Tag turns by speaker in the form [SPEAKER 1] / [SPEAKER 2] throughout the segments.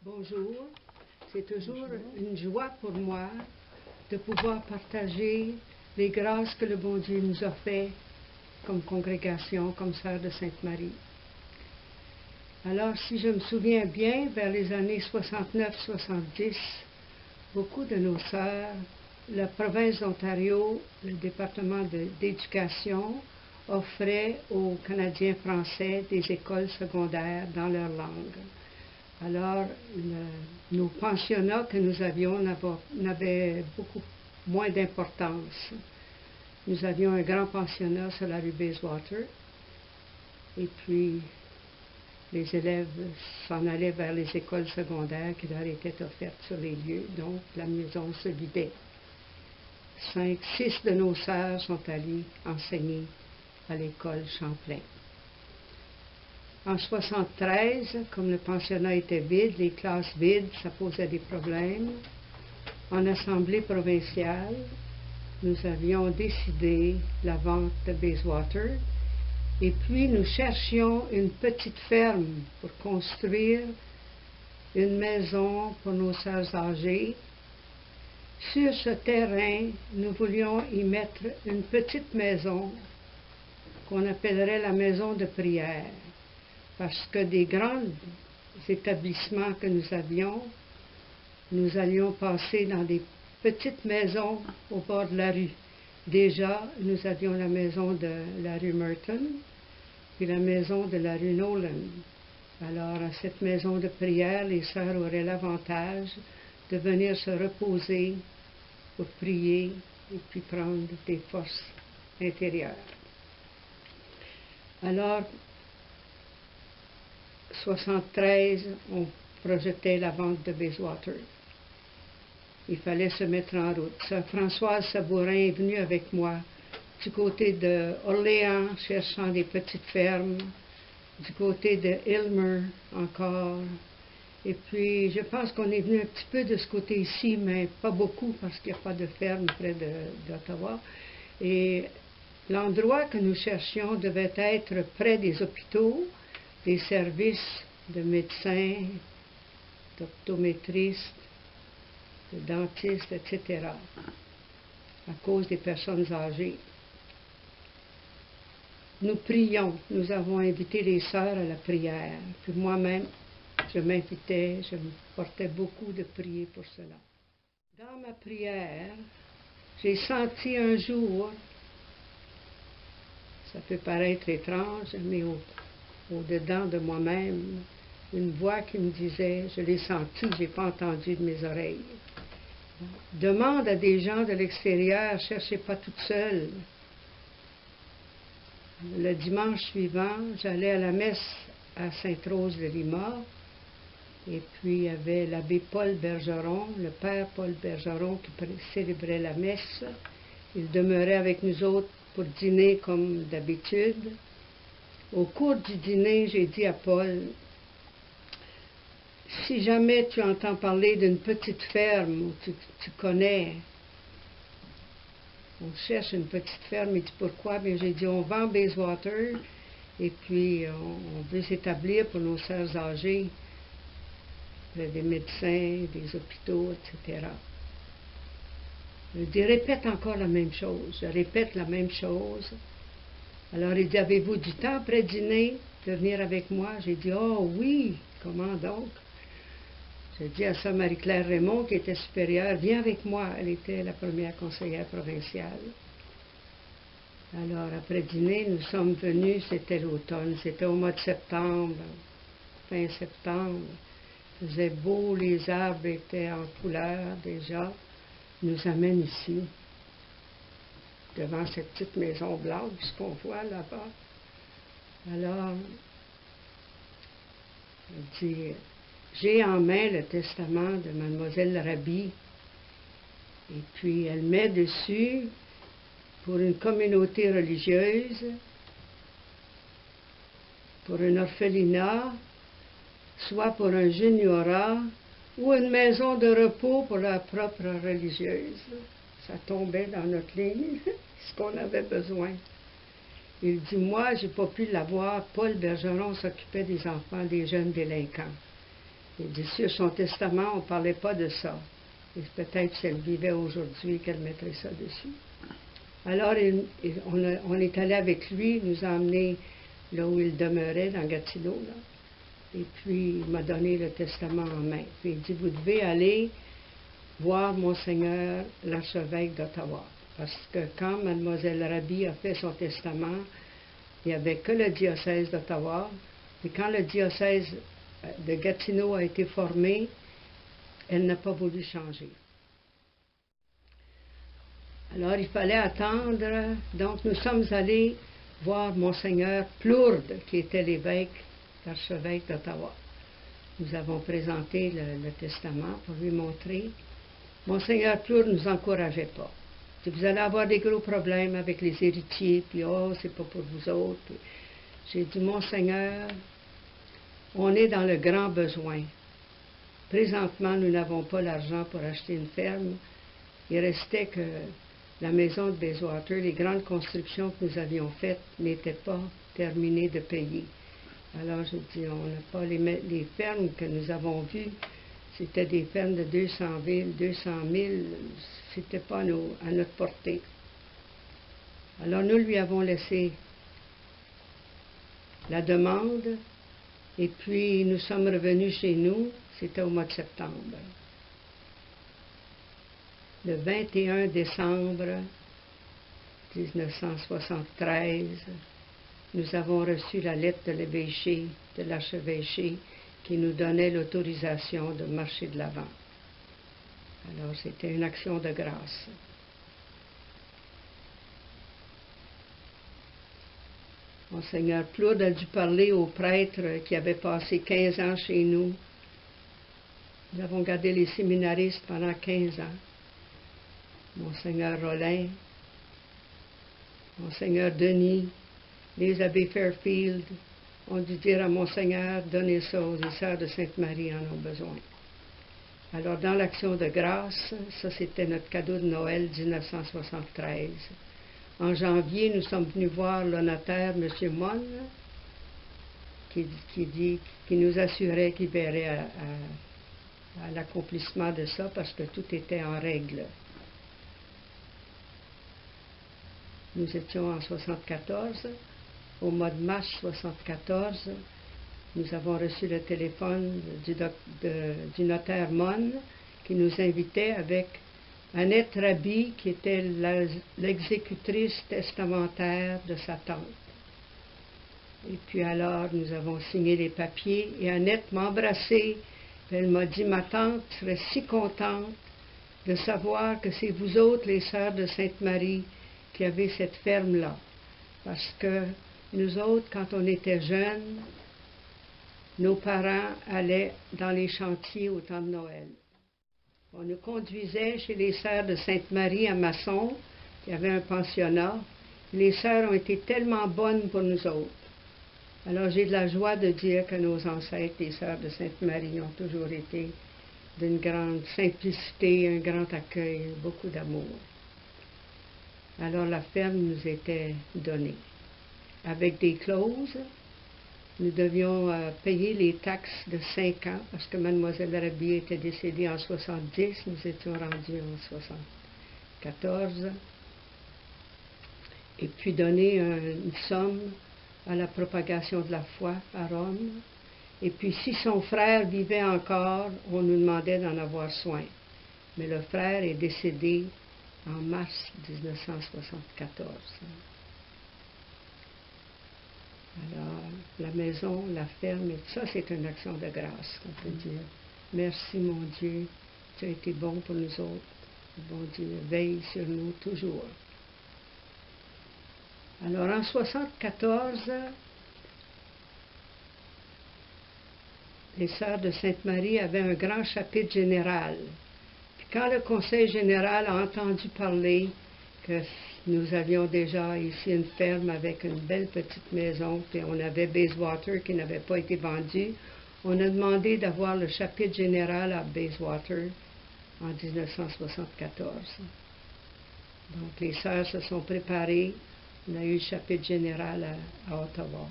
[SPEAKER 1] Bonjour, c'est toujours une joie pour moi de pouvoir partager les grâces que le bon Dieu nous a fait comme congrégation, comme sœur de Sainte-Marie. Alors, si je me souviens bien, vers les années 69-70, beaucoup de nos sœurs, la province d'Ontario, le département d'éducation, offrait aux Canadiens français des écoles secondaires dans leur langue. Alors, nos pensionnats que nous avions n'avaient beaucoup moins d'importance. Nous avions un grand pensionnat sur la rue Bayswater, et puis les élèves s'en allaient vers les écoles secondaires qui leur étaient offertes sur les lieux, donc la maison se vidait. 6 de nos sœurs sont allées enseigner à l'école Champlain. En 1973, comme le pensionnat était vide, les classes vides, ça posait des problèmes. En assemblée provinciale, nous avions décidé la vente de Bayswater, et puis nous cherchions une petite ferme pour construire une maison pour nos sœurs âgées. Sur ce terrain, nous voulions y mettre une petite maison qu'on appellerait la maison de prière, parce que des grands établissements que nous avions, nous allions passer dans des petites maisons au bord de la rue. Déjà, nous avions la maison de la rue Merton, puis la maison de la rue Nolan. Alors, à cette maison de prière, les sœurs auraient l'avantage de venir se reposer pour prier et puis prendre des forces intérieures. Alors, 1973, on projetait la vente de Bayswater. Il fallait se mettre en route. Françoise Sabourin est venue avec moi du côté d'Orléans, cherchant des petites fermes, du côté de Aylmer encore. Et puis, je pense qu'on est venu un petit peu de ce côté-ci, mais pas beaucoup, parce qu'il n'y a pas de ferme près d'Ottawa. Et l'endroit que nous cherchions devait être près des hôpitaux, des services de médecins, d'optométristes, de dentistes, etc., à cause des personnes âgées. Nous prions, nous avons invité les sœurs à la prière, puis moi-même, je m'invitais, je me portais beaucoup de prier pour cela. Dans ma prière, j'ai senti un jour, ça peut paraître étrange, mais au-dedans de moi-même, une voix qui me disait, je l'ai senti, je n'ai pas entendu de mes oreilles. Demande à des gens de l'extérieur, cherchez pas toute seule. Le dimanche suivant, j'allais à la messe à Sainte-Rose-de-Lima, et puis il y avait l'abbé Paul Bergeron, le père Paul Bergeron qui célébrait la messe. Il demeurait avec nous autres pour dîner comme d'habitude. Au cours du dîner, j'ai dit à Paul, si jamais tu entends parler d'une petite ferme où tu connais, on cherche une petite ferme, il dit pourquoi? Bien, j'ai dit on vend Bayswater et puis on veut s'établir pour nos sœurs âgées, des médecins, des hôpitaux, etc. Il dit répète encore la même chose, je répète la même chose. Alors il dit avez-vous du temps après dîner de venir avec moi? J'ai dit oh oui, comment donc? J'ai dit à Sœur Marie-Claire Raymond, qui était supérieure, viens avec moi. Elle était la première conseillère provinciale. Alors, après dîner, nous sommes venus, c'était l'automne, c'était au mois de septembre, fin septembre. Il faisait beau, les arbres étaient en couleur déjà. Il nous amène ici, devant cette petite maison blanche qu'on voit là-bas. Alors, il dit, j'ai en main le testament de Mademoiselle Raby, et puis elle met dessus pour une communauté religieuse, pour un orphelinat, soit pour un juniorat, ou une maison de repos pour la propre religieuse. Ça tombait dans notre ligne, ce qu'on avait besoin. Il dit, moi, j'ai pas pu l'avoir. Paul Bergeron s'occupait des enfants, des jeunes délinquants. Il dit, sur son testament, on ne parlait pas de ça. Et peut-être si elle vivait aujourd'hui, qu'elle mettrait ça dessus. Alors, on est allé avec lui, il nous a emmenés là où il demeurait, dans Gatineau, là. Et puis, il m'a donné le testament en main. Puis, il dit, vous devez aller voir Monseigneur l'archevêque d'Ottawa. Parce que quand Mademoiselle Raby a fait son testament, il n'y avait que le diocèse d'Ottawa. Et quand le diocèse de Gatineau a été formé, elle n'a pas voulu changer. Alors, il fallait attendre. Donc, nous sommes allés voir Monseigneur Plourde, qui était l'évêque, l'archevêque d'Ottawa. Nous avons présenté le testament pour lui montrer. Monseigneur Plourde ne nous encourageait pas. Il dit, vous allez avoir des gros problèmes avec les héritiers, puis oh, c'est pas pour vous autres. Puis, j'ai dit, Monseigneur, on est dans le grand besoin. Présentement, nous n'avons pas l'argent pour acheter une ferme. Il restait que la maison de Bayswater, les grandes constructions que nous avions faites n'étaient pas terminées de payer. Alors, je dis, on n'a pas les fermes que nous avons vues, c'était des fermes de 200 000, c'était pas à notre portée. Alors, nous lui avons laissé la demande, et puis nous sommes revenus chez nous, c'était au mois de septembre. Le 21 décembre 1973, nous avons reçu la lettre de l'évêché, de l'archevêché, qui nous donnait l'autorisation de marcher de l'avant. Alors, c'était une action de grâce. Monseigneur Plourde a dû parler aux prêtres qui avaient passé 15 ans chez nous. Nous avons gardé les séminaristes pendant 15 ans. Monseigneur Rollin, Monseigneur Denis, les abbés Fairfield ont dû dire à Monseigneur, donnez ça aux sœurs de Sainte-Marie en ont besoin. Alors, dans l'action de grâce, ça c'était notre cadeau de Noël 1973. En janvier, nous sommes venus voir le notaire, M. Monne, qui nous assurait qu'il verrait à l'accomplissement de ça parce que tout était en règle. Nous étions en 1974. Au mois de mars 1974, nous avons reçu le téléphone du notaire Monne qui nous invitait avec Annette Raby, qui était l'exécutrice testamentaire de sa tante. Et puis alors, nous avons signé les papiers et Annette m'a embrassée. Elle m'a dit, ma tante serait si contente de savoir que c'est vous autres, les sœurs de Sainte-Marie, qui avez cette ferme-là. Parce que nous autres, quand on était jeunes, nos parents allaient dans les chantiers au temps de Noël. On nous conduisait chez les sœurs de Sainte-Marie à Masson, qui avait un pensionnat. Les sœurs ont été tellement bonnes pour nous autres. Alors j'ai de la joie de dire que nos ancêtres, les sœurs de Sainte-Marie, ont toujours été d'une grande simplicité, un grand accueil, beaucoup d'amour. Alors la ferme nous était donnée. Avec des clauses, nous devions payer les taxes de 5 ans, parce que Mademoiselle Raby était décédée en 70, nous étions rendus en 74, et puis donner une somme à la propagation de la foi à Rome. Et puis si son frère vivait encore, on nous demandait d'en avoir soin. Mais le frère est décédé en mars 1974. Alors, la maison, la ferme, et tout ça, c'est une action de grâce, on peut dire. Merci, mon Dieu, tu as été bon pour nous autres. Bon Dieu, veille sur nous toujours. Alors, en 1974, les sœurs de Sainte-Marie avaient un grand chapitre général. Puis quand le Conseil général a entendu parler que nous avions déjà ici une ferme avec une belle petite maison, puis on avait Bayswater qui n'avait pas été vendu, on a demandé d'avoir le chapitre général à Bayswater en 1974. Donc les sœurs se sont préparées, on a eu le chapitre général à Ottawa.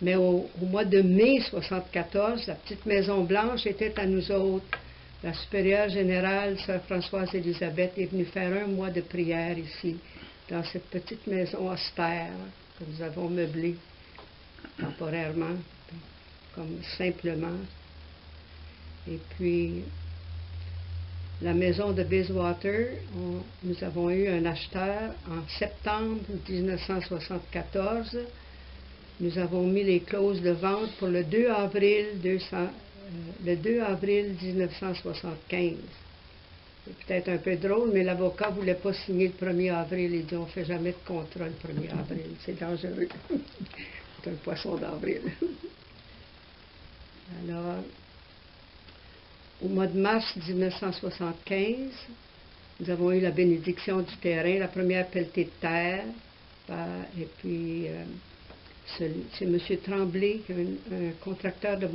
[SPEAKER 1] Mais au mois de mai 1974, la petite Maison Blanche était à nous autres. La supérieure générale, sœur Françoise Élisabeth, est venue faire un mois de prière ici, dans cette petite maison austère que nous avons meublée temporairement, comme simplement. Et puis, la maison de Bayswater, nous avons eu un acheteur en septembre 1974. Nous avons mis les clauses de vente pour le 2 avril 1975. C'est peut-être un peu drôle, mais l'avocat ne voulait pas signer le 1er avril. Il dit, on ne fait jamais de contrat le 1er avril. C'est dangereux. C'est un poisson d'avril. Alors, au mois de mars 1975, nous avons eu la bénédiction du terrain, la première pelletée de terre, et puis c'est M. Tremblay, un contracteur de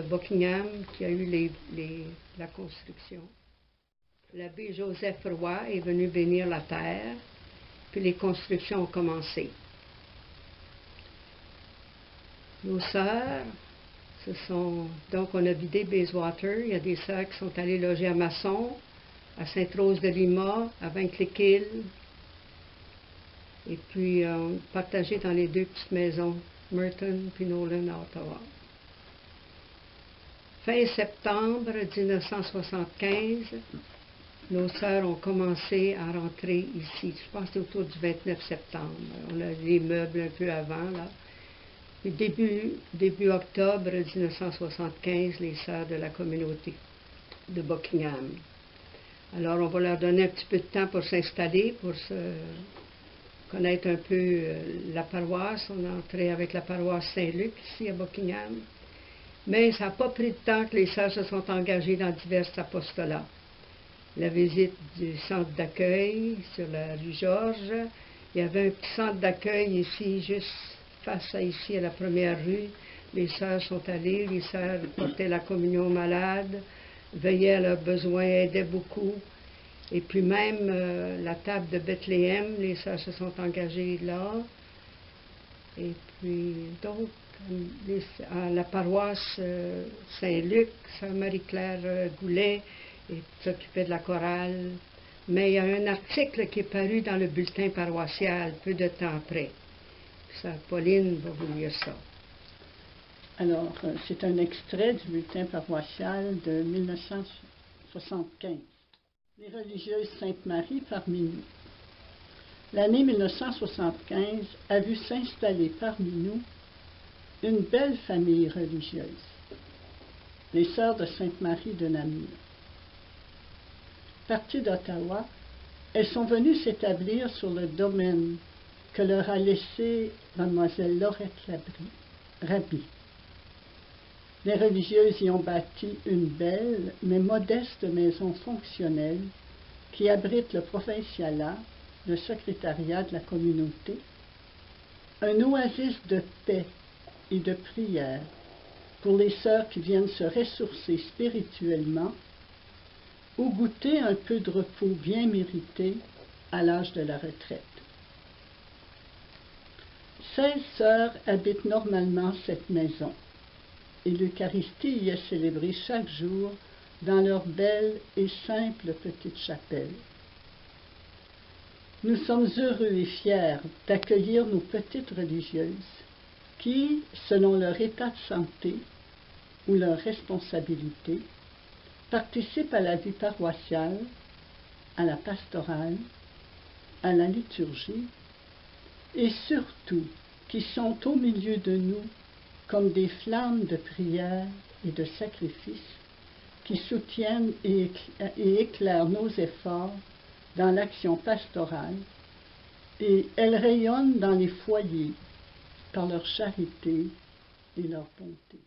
[SPEAKER 1] Buckingham, qui a eu la construction. L'abbé Joseph Roy est venu bénir la terre, puis les constructions ont commencé. Nos sœurs, donc on a vidé Bayswater. Il y a des sœurs qui sont allées loger à Masson, à Sainte-Rose-de-Lima, à Vincliquille, et puis partagé dans les 2 petites maisons, Merton puis Nolan à Ottawa. Fin septembre 1975, nos sœurs ont commencé à rentrer ici. Je pense que c'était autour du 29 septembre. On a les meubles un peu avant, là. Puis début octobre 1975, les sœurs de la communauté de Buckingham. Alors, on va leur donner un petit peu de temps pour s'installer, pour connaître un peu la paroisse. On est entré avec la paroisse Saint-Luc ici à Buckingham. Mais ça n'a pas pris de temps que les sœurs se sont engagées dans divers apostolats. La visite du centre d'accueil sur la rue Georges. Il y avait un petit centre d'accueil ici, juste face à ici, à la première rue. Les sœurs sont allées, les sœurs portaient la communion aux malades, veillaient à leurs besoins, aidaient beaucoup. Et puis même la table de Bethléem, les sœurs se sont engagées là. Et puis donc, à la paroisse Saint-Luc, sœur Marie-Claire Goulet s'occupait de la chorale. Mais il y a un article qui est paru dans le bulletin paroissial peu de temps après. Ça, Pauline va vous lire ça.
[SPEAKER 2] Alors, c'est un extrait du bulletin paroissial de 1975. Les religieuses Sainte-Marie parmi nous. L'année 1975 a vu s'installer parmi nous une belle famille religieuse, les Sœurs de Sainte-Marie de Namur. Parties d'Ottawa, elles sont venues s'établir sur le domaine que leur a laissé Mademoiselle Laurette Raby. Les religieuses y ont bâti une belle mais modeste maison fonctionnelle qui abrite le provincialat, le secrétariat de la communauté, un oasis de paix et de prière pour les sœurs qui viennent se ressourcer spirituellement ou goûter un peu de repos bien mérité à l'âge de la retraite. 16 sœurs habitent normalement cette maison et l'Eucharistie y est célébrée chaque jour dans leur belle et simple petite chapelle. Nous sommes heureux et fiers d'accueillir nos petites religieuses qui, selon leur état de santé ou leur responsabilité, participent à la vie paroissiale, à la pastorale, à la liturgie et surtout qui sont au milieu de nous comme des flammes de prière et de sacrifice qui soutiennent et éclairent nos efforts dans l'action pastorale, et elles rayonnent dans les foyers par leur charité et leur bonté.